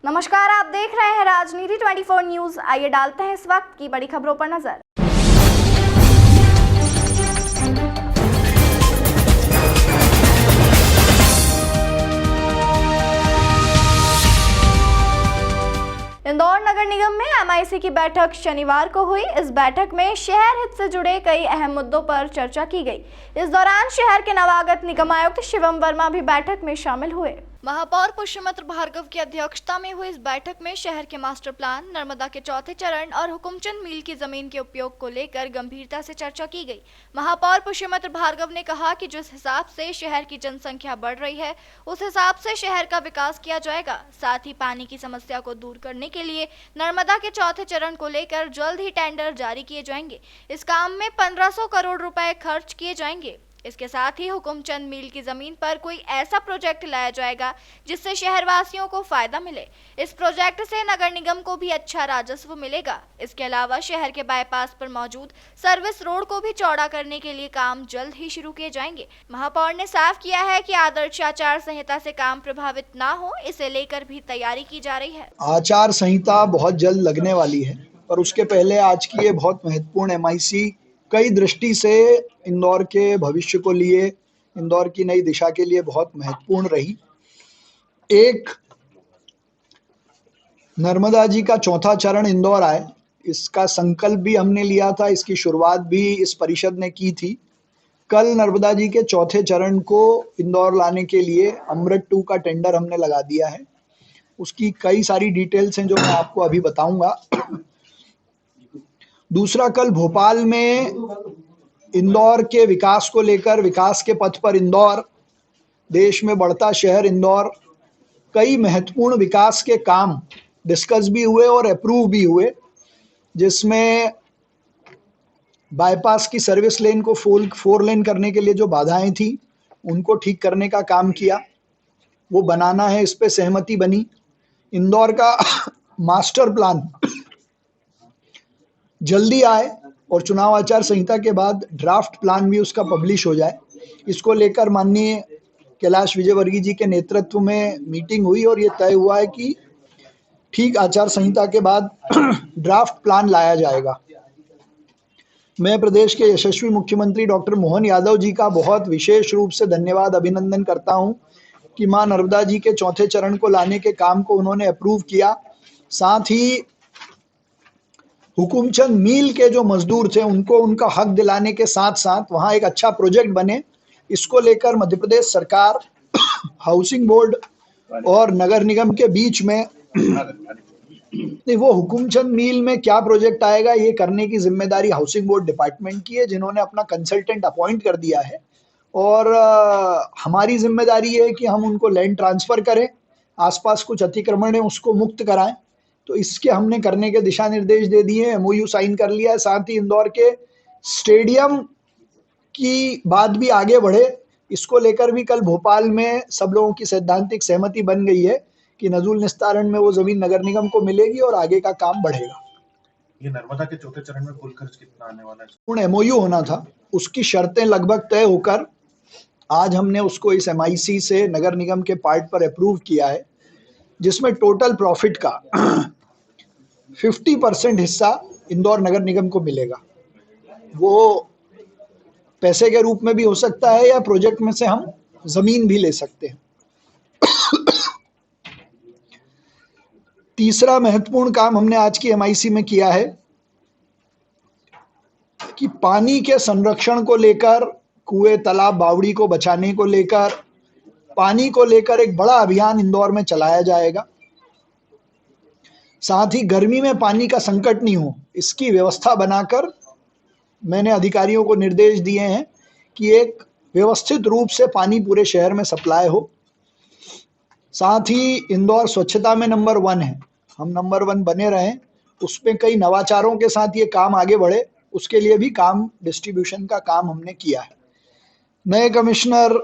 नमस्कार, आप देख रहे हैं राजनीति 24 न्यूज। आइए डालते हैं इस वक्त की बड़ी खबरों पर नजर। इंदौर नगर निगम में एमआईसी की बैठक शनिवार को हुई। इस बैठक में शहर हित से जुड़े कई अहम मुद्दों पर चर्चा की गई। इस दौरान शहर के नवागत निगम आयुक्त शिवम वर्मा भी बैठक में शामिल हुए। महापौर पुष्यमित्र भार्गव की अध्यक्षता में हुई इस बैठक में शहर के मास्टर प्लान, नर्मदा के चौथे चरण और हुकुमचंद मील की जमीन के उपयोग को लेकर गंभीरता से चर्चा की गई। महापौर पुष्यमित्र भार्गव ने कहा कि जिस हिसाब से शहर की जनसंख्या बढ़ रही है, उस हिसाब से शहर का विकास किया जाएगा। साथ ही पानी की समस्या को दूर करने के लिए नर्मदा के चौथे चरण को लेकर जल्द ही टेंडर जारी किए जाएंगे। इस काम में 1500 करोड़ रुपए खर्च किए जाएंगे। इसके साथ ही हुकुमचंद मील की जमीन पर कोई ऐसा प्रोजेक्ट लाया जाएगा जिससे शहरवासियों को फायदा मिले। इस प्रोजेक्ट से नगर निगम को भी अच्छा राजस्व मिलेगा। इसके अलावा शहर के बाईपास पर मौजूद सर्विस रोड को भी चौड़ा करने के लिए काम जल्द ही शुरू किए जाएंगे। महापौर ने साफ किया है कि आदर्श आचार संहिता से काम प्रभावित ना हो, इसे लेकर भी तैयारी की जा रही है। आचार संहिता बहुत जल्द लगने वाली है, पर उसके पहले आज की ये बहुत महत्वपूर्ण एमआईसी कई दृष्टि से इंदौर के भविष्य को लिए, इंदौर की नई दिशा के लिए बहुत महत्वपूर्ण रही। एक, नर्मदा जी का चौथा चरण इंदौर आए, इसका संकल्प भी हमने लिया था, इसकी शुरुआत भी इस परिषद ने की थी। कल नर्मदा जी के चौथे चरण को इंदौर लाने के लिए अमृत 2 का टेंडर हमने लगा दिया है। उसकी कई सारी डिटेल्स हैं जो मैं आपको अभी बताऊंगा। दूसरा, कल भोपाल में इंदौर के विकास को लेकर, विकास के पथ पर इंदौर, देश में बढ़ता शहर इंदौर, कई महत्वपूर्ण विकास के काम डिस्कस भी हुए और अप्रूव भी हुए, जिसमें बाईपास की सर्विस लेन को 4 लेन करने के लिए जो बाधाएं थी उनको ठीक करने का काम किया, वो बनाना है, इस पे सहमति बनी। इंदौर का मास्टर प्लान जल्दी आए और चुनाव आचार संहिता के बाद ड्राफ्ट प्लान भी उसका पब्लिश हो जाए, इसको लेकर माननीय कैलाश विजयवर्गीय जी के नेतृत्व में मीटिंग हुई और ये तय हुआ है कि ठीक आचार संहिता के बाद ड्राफ्ट प्लान लाया जाएगा। मैं प्रदेश के यशस्वी मुख्यमंत्री डॉक्टर मोहन यादव जी का बहुत विशेष रूप से धन्यवाद, अभिनंदन करता हूं कि मां नर्मदा जी के चौथे चरण को लाने के काम को उन्होंने अप्रूव किया। साथ ही हुकुमचंद मील के जो मजदूर थे उनको उनका हक दिलाने के साथ साथ वहाँ एक अच्छा प्रोजेक्ट बने, इसको लेकर मध्य प्रदेश सरकार, हाउसिंग बोर्ड और नगर निगम के बीच में वो हुकुमचंद मील में क्या प्रोजेक्ट आएगा ये करने की जिम्मेदारी हाउसिंग बोर्ड डिपार्टमेंट की है, जिन्होंने अपना कंसल्टेंट अपॉइंट कर दिया है। और हमारी जिम्मेदारी है कि हम उनको लैंड ट्रांसफर करें, आसपास कुछ अतिक्रमण है उसको मुक्त कराएं। तो इसके हमने करने के दिशा निर्देश दे दिए, एमओयू साइन कर लिया है। साथ ही इंदौर के स्टेडियम की बात भी आगे बढ़े, इसको लेकर भी कल भोपाल में सब लोगों की सैद्धांतिक सहमति बन गई है कि नजूल निस्तारण में वो जमीन नगर निगम को मिलेगी और आगे का काम बढ़ेगा। ये नर्मदा के चौथे चरण में कुल खर्च कितना आने वाला है? पूर्ण एमओयू होना था, उसकी शर्तें लगभग तय होकर आज हमने उसको इस एमआईसी से नगर निगम के पार्ट पर अप्रूव किया है, जिसमें टोटल प्रॉफिट का 50% हिस्सा इंदौर नगर निगम को मिलेगा। वो पैसे के रूप में भी हो सकता है या प्रोजेक्ट में से हम जमीन भी ले सकते हैं। तीसरा महत्वपूर्ण काम हमने आज की एमआईसी में किया है कि पानी के संरक्षण को लेकर, कुएं, तालाब, बावड़ी को बचाने को लेकर, पानी को लेकर एक बड़ा अभियान इंदौर में चलाया जाएगा। साथ ही गर्मी में पानी का संकट नहीं हो, इसकी व्यवस्था बनाकर मैंने अधिकारियों को निर्देश दिए हैं कि एक व्यवस्थित रूप से पानी पूरे शहर में सप्लाई हो। साथ ही इंदौर स्वच्छता में नंबर 1 है, हम नंबर 1 बने रहें, उसमें कई नवाचारों के साथ ये काम आगे बढ़े, उसके लिए भी काम, डिस्ट्रीब्यूशन का काम हमने किया है। नए कमिश्नर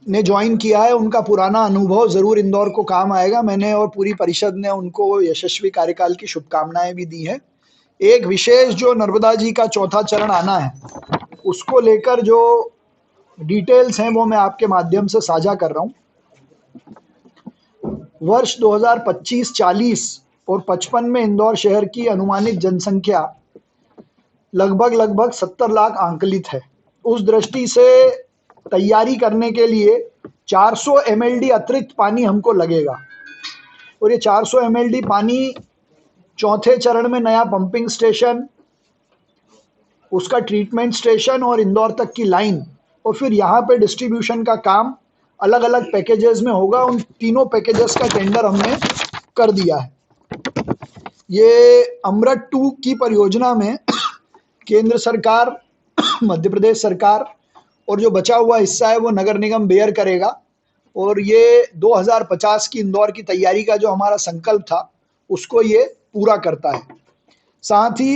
ने ज्वाइन किया है, उनका पुराना अनुभव जरूर इंदौर को काम आएगा। मैंने और पूरी परिषद ने उनको यशस्वी कार्यकाल की शुभकामनाएं भी दी हैं। एक विशेष जो नर्मदा जी का चौथा चरण आना है, उसको लेकर जो डिटेल्स हैं वो मैं आपके माध्यम से साझा कर रहा हूं। वर्ष 2025-40 और 55 में इंदौर शहर की अनुमानित जनसंख्या लगभग 70 लाख आंकलित है। उस दृष्टि से तैयारी करने के लिए 400 MLD अतिरिक्त पानी हमको लगेगा और ये 400 MLD पानी चौथे चरण में नया पंपिंग स्टेशन, उसका ट्रीटमेंट स्टेशन और इंदौर तक की लाइन और फिर यहाँ पे डिस्ट्रीब्यूशन का काम अलग अलग पैकेजेस में होगा। उन तीनों पैकेजेस का टेंडर हमने कर दिया है। ये अमृत 2 की परियोजना में केंद्र सरकार, मध्य प्रदेश सरकार और जो बचा हुआ हिस्सा है वो नगर निगम बेयर करेगा और ये 2050 की इंदौर की तैयारी का जो हमारा संकल्प था उसको ये पूरा करता है। साथ ही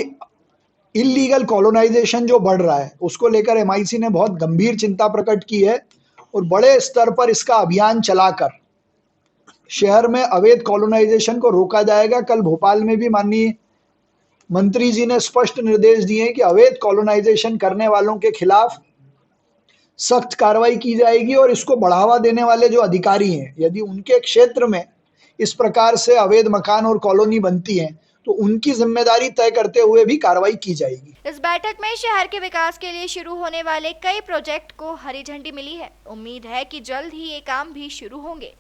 इलीगल कॉलोनाइजेशन जो बढ़ रहा है उसको लेकर MIC ने बहुत गंभीर चिंता प्रकट की है और बड़े स्तर पर इसका अभियान चलाकर शहर में अवैध कॉलोनाइजेशन को रोका जाएगा। कल भोपाल में भी माननीय मंत्री जी ने स्पष्ट निर्देश दिए हैं कि अवैध कॉलोनाइजेशन करने वालों के खिलाफ सख्त कार्रवाई की जाएगी और इसको बढ़ावा देने वाले जो अधिकारी हैं, यदि उनके क्षेत्र में इस प्रकार से अवैध मकान और कॉलोनी बनती हैं तो उनकी जिम्मेदारी तय करते हुए भी कार्रवाई की जाएगी। इस बैठक में शहर के विकास के लिए शुरू होने वाले कई प्रोजेक्ट को हरी झंडी मिली है। उम्मीद है कि जल्द ही ये काम भी शुरू होंगे।